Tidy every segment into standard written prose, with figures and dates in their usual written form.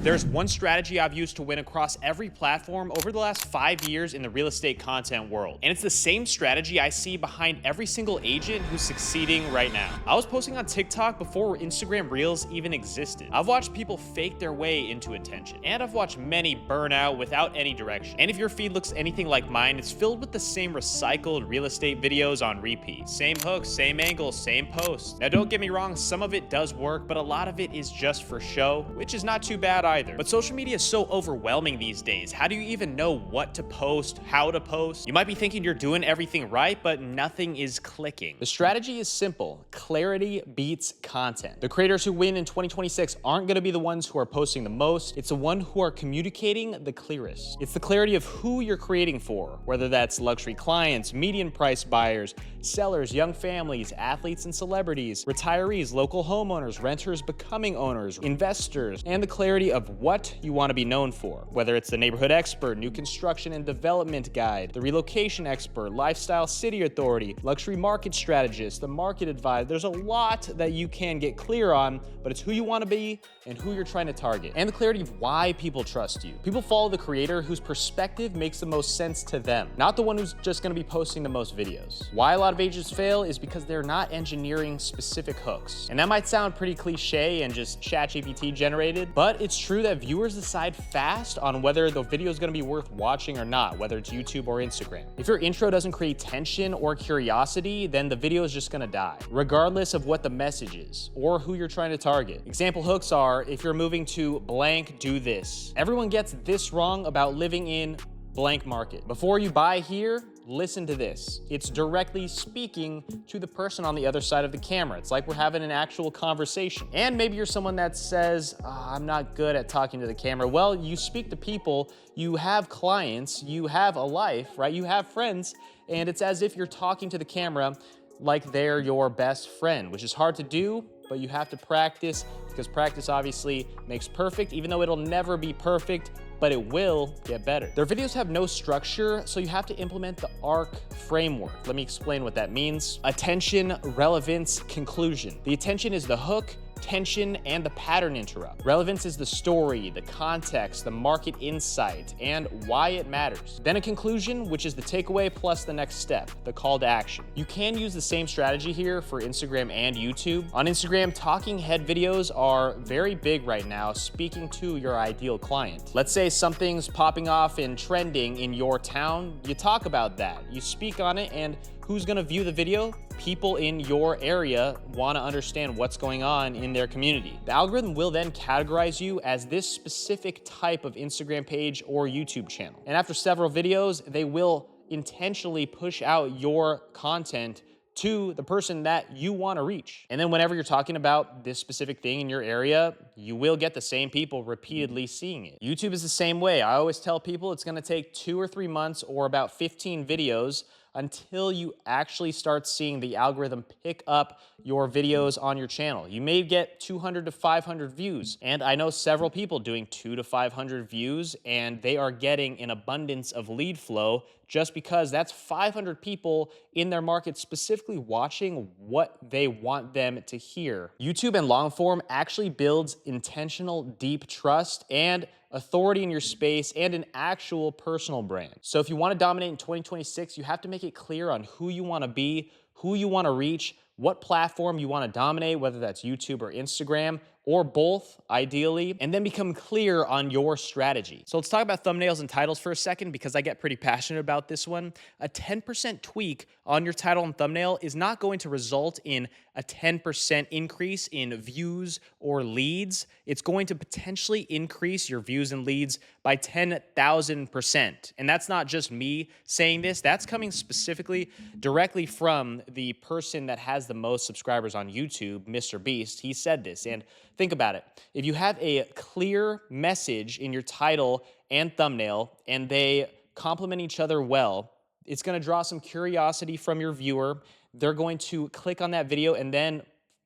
There's one strategy I've used to win across every platform over the last 5 years in the real estate content world. And it's the same strategy I see behind every single agent who's succeeding right now. I was posting on TikTok before Instagram Reels even existed. I've watched people fake their way into attention, and I've watched many burn out without any direction. And if your feed looks anything like mine, it's filled with the same recycled real estate videos on repeat. Same hooks, same angles, same posts. Now don't get me wrong, some of it does work, but a lot of it is just for show, which is not too bad either. But social media is so overwhelming these days. How do you even know what to post, how to post? You might be thinking you're doing everything right, but nothing is clicking. The strategy is simple. Clarity beats content. The creators who win in 2026 aren't going to be the ones who are posting the most. It's the one who are communicating the clearest. It's the clarity of who you're creating for, whether that's luxury clients, median price buyers, sellers, young families, athletes and celebrities, retirees, local homeowners, renters becoming owners, investors, and the clarity of what you want to be known for, whether it's the neighborhood expert, new construction and development guide, the relocation expert, lifestyle city authority, luxury market strategist, the market advisor. There's a lot that you can get clear on, but it's who you want to be and who you're trying to target, and the clarity of why people trust you. People follow the creator whose perspective makes the most sense to them, not the one who's just going to be posting the most videos. Why a lot of agents fail is because they're not engineering specific hooks. And that might sound pretty cliche and just ChatGPT generated, but it's true that viewers decide fast on whether the video is going to be worth watching or not, whether it's YouTube or Instagram. If your intro doesn't create tension or curiosity, then the video is just going to die, regardless of what the message is or who you're trying to target. Example hooks are, if you're moving to blank, do this. Everyone gets this wrong about living in blank market. Before you buy here, listen to this. It's directly speaking to the person on the other side of the camera. It's like we're having an actual conversation. And maybe you're someone that says, I'm not good at talking to the camera. Well, you speak to people, you have clients, you have a life, right? You have friends, and it's as if you're talking to the camera like they're your best friend, which is hard to do, but you have to practice, because practice obviously makes perfect, even though it'll never be perfect, but it will get better. Their videos have no structure, so you have to implement the ARC framework. Let me explain what that means. Attention, relevance, conclusion. The attention is the hook, tension, and the pattern interrupt. Relevance is the story, the context, the market insight, and why it matters. Then a conclusion, which is the takeaway plus the next step, the call to action. You can use the same strategy here for Instagram and YouTube. On Instagram, talking head videos are very big right now, speaking to your ideal client. Let's say something's popping off and trending in your town. You talk about that, you speak on it, and who's gonna view the video? People in your area wanna understand what's going on in their community. The algorithm will then categorize you as this specific type of Instagram page or YouTube channel. And after several videos, they will intentionally push out your content to the person that you want to reach. And then whenever you're talking about this specific thing in your area, you will get the same people repeatedly seeing it. YouTube is the same way. I always tell people it's going to take 2 or 3 months or about 15 videos until you actually start seeing the algorithm pick up your videos on your channel. You may get 200 to 500 views, and I know several people doing 200 to 500 views, and they are getting an abundance of lead flow just because that's 500 people in their market specifically watching what they want them to hear. YouTube and long form actually builds intentional, deep trust and authority in your space and an actual personal brand. So if you want to dominate in 2026, you have to make it clear on who you want to be, who you want to reach, what platform you want to dominate, whether that's YouTube or Instagram, or both, ideally, and then become clear on your strategy. So let's talk about thumbnails and titles for a second, because I get pretty passionate about this one. A 10% tweak on your title and thumbnail is not going to result in a 10% increase in views or leads. It's going to potentially increase your views and leads by 10,000%. And that's not just me saying this, that's coming specifically directly from the person that has the most subscribers on YouTube, Mr. Beast. He said this, and think about it. If you have a clear message in your title and thumbnail and they complement each other well, it's going to draw some curiosity from your viewer. They're going to click on that video and then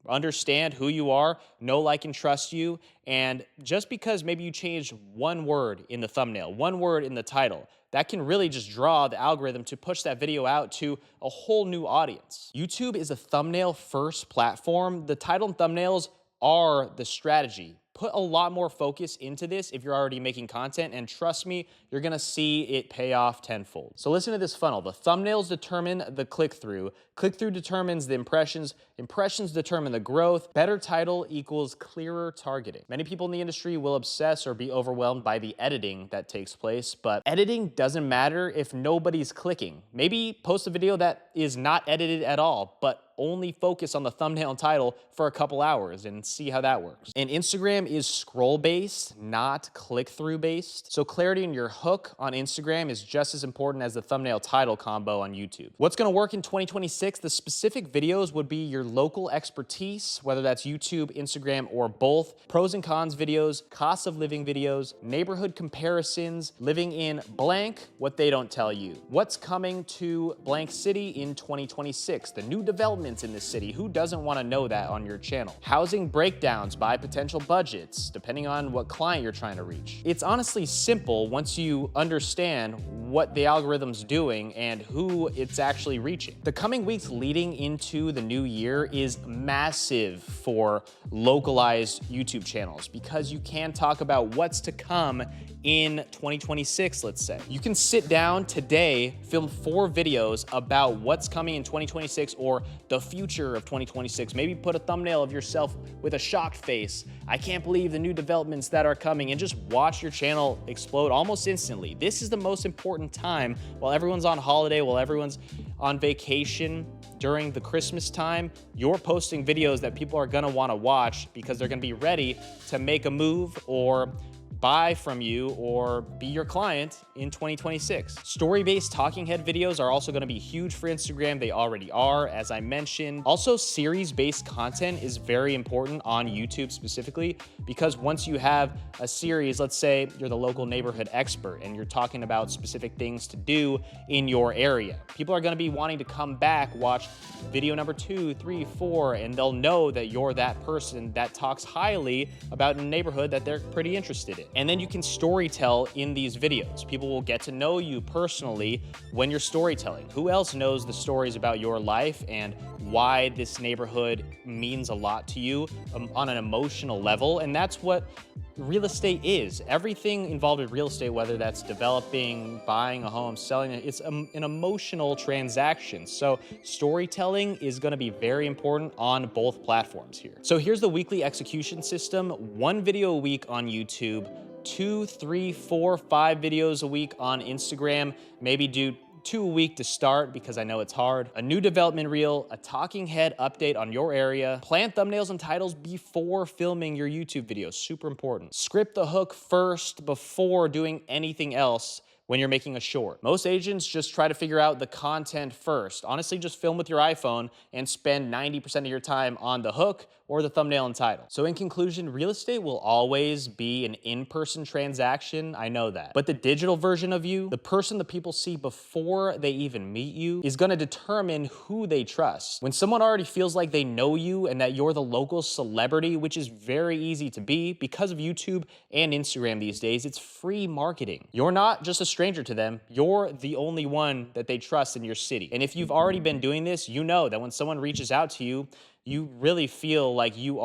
understand who you are, know, like, and trust you. And just because maybe you changed one word in the thumbnail, one word in the title, that can really just draw the algorithm to push that video out to a whole new audience. YouTube is a thumbnail first platform. The title and thumbnails are the strategy. Put a lot more focus into this if you're already making content, and trust me, you're gonna see it pay off tenfold. So listen to this funnel. The thumbnails determine the click-through. Click-through determines the impressions. Impressions determine the growth. Better title equals clearer targeting. Many people in the industry will obsess or be overwhelmed by the editing that takes place, but editing doesn't matter if nobody's clicking. Maybe post a video that is not edited at all, but only focus on the thumbnail and title for a couple hours and see how that works. And Instagram is scroll-based, not click-through based. So clarity in your hook on Instagram is just as important as the thumbnail title combo on YouTube. What's gonna work in 2026? The specific videos would be your local expertise, whether that's YouTube, Instagram, or both. Pros and cons videos, cost of living videos, neighborhood comparisons, living in blank, what they don't tell you. What's coming to blank city in 2026? The new developments in this city. Who doesn't want to know that on your channel? Housing breakdowns by potential budgets, depending on what client you're trying to reach. It's honestly simple once you understand what the algorithm's doing and who it's actually reaching. The coming weeks leading into the new year is massive for localized YouTube channels because you can talk about what's to come in 2026, let's say. You can sit down today, film 4 videos about what's coming in 2026 or the future of 2026. Maybe put a thumbnail of yourself with a shocked face. I can't believe the new developments that are coming, and just watch your channel explode almost instantly. This is the most important time while everyone's on holiday, while everyone's on vacation during the Christmas time. You're posting videos that people are gonna wanna watch because they're gonna be ready to make a move or buy from you or be your client in 2026. Story-based talking head videos are also gonna be huge for Instagram. They already are, as I mentioned. Also, series-based content is very important on YouTube specifically because once you have a series, let's say you're the local neighborhood expert and you're talking about specific things to do in your area, people are gonna be wanting to come back, watch video number 2, 3, 4, and they'll know that you're that person that talks highly about a neighborhood that they're pretty interested in. And then you can storytell in these videos. People will get to know you personally when you're storytelling. Who else knows the stories about your life and why this neighborhood means a lot to you on an emotional level? And that's what real estate is. Everything involved in real estate, whether that's developing, buying a home, selling it, it's an emotional transaction. So storytelling is gonna be very important on both platforms here. So here's the weekly execution system. 1 video a week on YouTube, 2, 3, 4, 5 videos a week on Instagram. Maybe do 2 a week to start because I know it's hard. A new development reel, a talking head update on your area. Plan thumbnails and titles before filming your YouTube videos, super important. Script the hook first before doing anything else when you're making a short. Most agents just try to figure out the content first. Honestly, just film with your iPhone and spend 90% of your time on the hook or the thumbnail and title. So in conclusion, real estate will always be an in-person transaction, I know that. But the digital version of you, the person that people see before they even meet you, is gonna determine who they trust. When someone already feels like they know you and that you're the local celebrity, which is very easy to be because of YouTube and Instagram these days, it's free marketing. You're not just a stranger to them, you're the only one that they trust in your city. And if you've already been doing this, you know that when someone reaches out to you, you really feel like you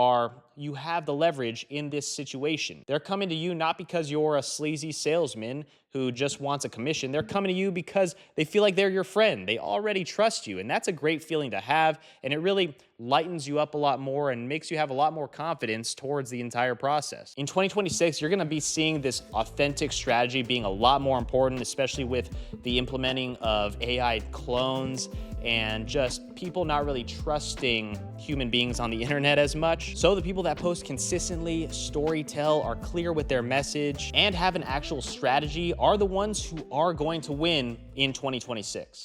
have the leverage in this situation. They're coming to you not because you're a sleazy salesman who just wants a commission. They're coming to you because they feel like they're your friend. They already trust you, and that's a great feeling to have, and it really lightens you up a lot more and makes you have a lot more confidence towards the entire process. In 2026, you're gonna be seeing this authentic strategy being a lot more important, especially with the implementing of AI clones and just people not really trusting human beings on the internet as much. So the people that post consistently, storytell, are clear with their message, and have an actual strategy are the ones who are going to win in 2026.